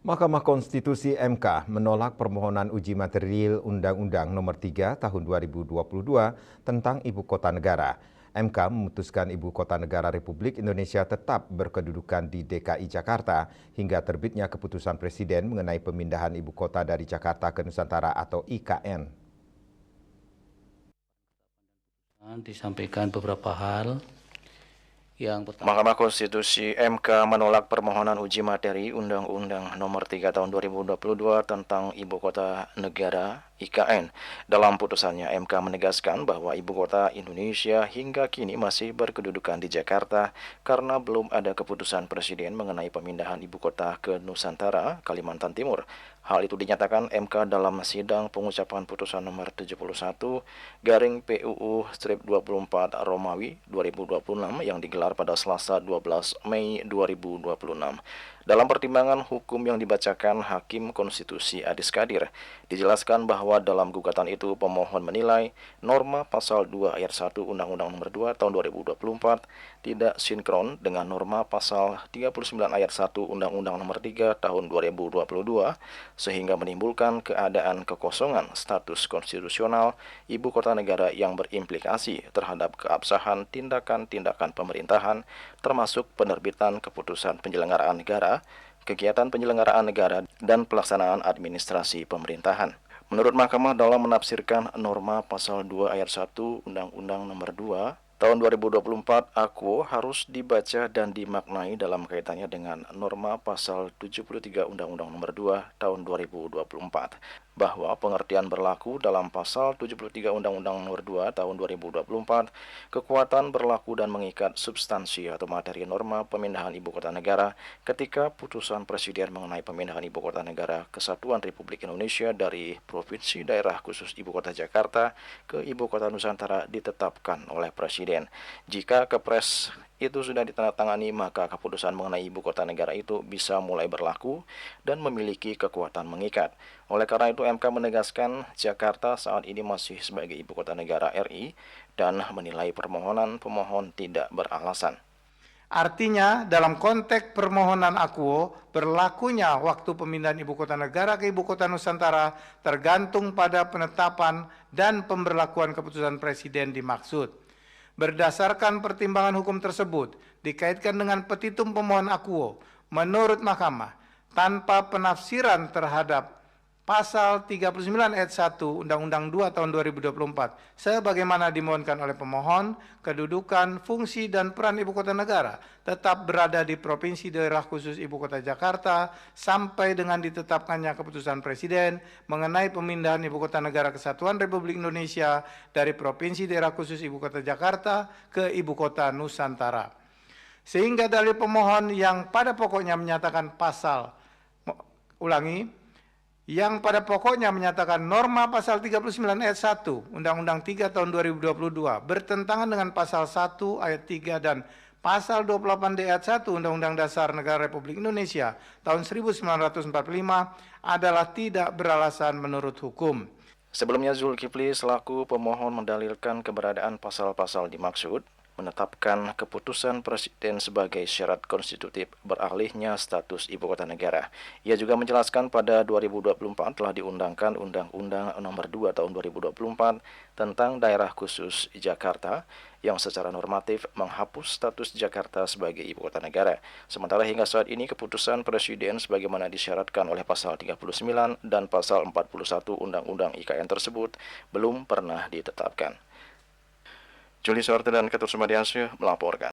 Mahkamah Konstitusi (MK) menolak permohonan uji material Undang-Undang Nomor 3 Tahun 2022 tentang Ibu Kota Negara. MK memutuskan Ibu Kota Negara Republik Indonesia tetap berkedudukan di DKI Jakarta hingga terbitnya keputusan Presiden mengenai pemindahan Ibu Kota dari Jakarta ke Nusantara atau IKN. Disampaikan beberapa hal. Yang pertama, Mahkamah Konstitusi (MK) menolak permohonan uji materi Undang-Undang Nomor 3 Tahun 2022 tentang Ibu Kota Negara (IKN). Dalam putusannya, MK menegaskan bahwa Ibu Kota Indonesia hingga kini masih berkedudukan di Jakarta karena belum ada keputusan Presiden mengenai pemindahan Ibu Kota ke Nusantara, Kalimantan Timur. Hal itu dinyatakan MK dalam sidang pengucapan putusan nomor 71 garing PUU-24 Romawi 2026 yang digelar pada Selasa 12 Mei 2026. Dalam pertimbangan hukum yang dibacakan Hakim Konstitusi Adis Kadir, dijelaskan bahwa dalam gugatan itu pemohon menilai norma pasal 2 ayat 1 Undang-Undang Nomor 2 Tahun 2024 tidak sinkron dengan norma pasal 39 ayat 1 Undang-Undang Nomor 3 Tahun 2022 sehingga menimbulkan keadaan kekosongan status konstitusional Ibu Kota Negara yang berimplikasi terhadap keabsahan tindakan-tindakan pemerintahan termasuk penerbitan keputusan penyelenggaraan negara, kegiatan penyelenggaraan negara, dan pelaksanaan administrasi pemerintahan. Menurut Mahkamah dalam menafsirkan norma pasal 2 ayat 1 Undang-Undang Nomor 2 Tahun 2024, Aquo harus dibaca dan dimaknai dalam kaitannya dengan norma pasal 73 Undang-Undang Nomor 2 Tahun 2024, bahwa pengertian berlaku dalam pasal 73 Undang-Undang Nomor 2 Tahun 2024, kekuatan berlaku dan mengikat substansi atau materi norma pemindahan Ibu Kota Negara ketika putusan Presiden mengenai pemindahan Ibu Kota Negara Kesatuan Republik Indonesia dari Provinsi Daerah Khusus Ibu Kota Jakarta ke Ibu Kota Nusantara ditetapkan oleh Presiden. Jika Kepres itu sudah ditandatangani, maka keputusan mengenai Ibu Kota Negara itu bisa mulai berlaku dan memiliki kekuatan mengikat. Oleh karena itu, MK menegaskan Jakarta saat ini masih sebagai Ibu Kota Negara RI dan menilai permohonan pemohon tidak beralasan. Artinya, dalam konteks permohonan Aquo, berlakunya waktu pemindahan Ibu Kota Negara ke Ibu Kota Nusantara tergantung pada penetapan dan pemberlakuan keputusan Presiden dimaksud. Berdasarkan pertimbangan hukum tersebut, dikaitkan dengan petitum pemohon Aquo, menurut Mahkamah, tanpa penafsiran terhadap Pasal 39 ayat 1 Undang-Undang 2 Tahun 2024, sebagaimana dimohonkan oleh pemohon, kedudukan, fungsi, dan peran Ibu Kota Negara tetap berada di Provinsi Daerah Khusus Ibu Kota Jakarta sampai dengan ditetapkannya keputusan Presiden mengenai pemindahan Ibu Kota Negara Kesatuan Republik Indonesia dari Provinsi Daerah Khusus Ibu Kota Jakarta ke Ibu Kota Nusantara. Sehingga dalil pemohon yang pada pokoknya menyatakan yang pada pokoknya menyatakan norma pasal 39 ayat 1 Undang-Undang 3 Tahun 2022 bertentangan dengan pasal 1 ayat 3 dan pasal 28D ayat 1 Undang-Undang Dasar Negara Republik Indonesia tahun 1945 adalah tidak beralasan menurut hukum. Sebelumnya, Zulkifli selaku pemohon mendalilkan keberadaan pasal-pasal dimaksud, menetapkan keputusan Presiden sebagai syarat konstitutif beralihnya status Ibu Kota Negara. Ia juga menjelaskan pada 2024 telah diundangkan Undang-Undang Nomor 2 Tahun 2024 tentang Daerah Khusus Jakarta yang secara normatif menghapus status Jakarta sebagai Ibu Kota Negara. Sementara hingga saat ini keputusan Presiden sebagaimana disyaratkan oleh pasal 39 dan pasal 41 Undang-Undang IKN tersebut belum pernah ditetapkan. Juli Sorte dan Ketut Sumadiansyah melaporkan.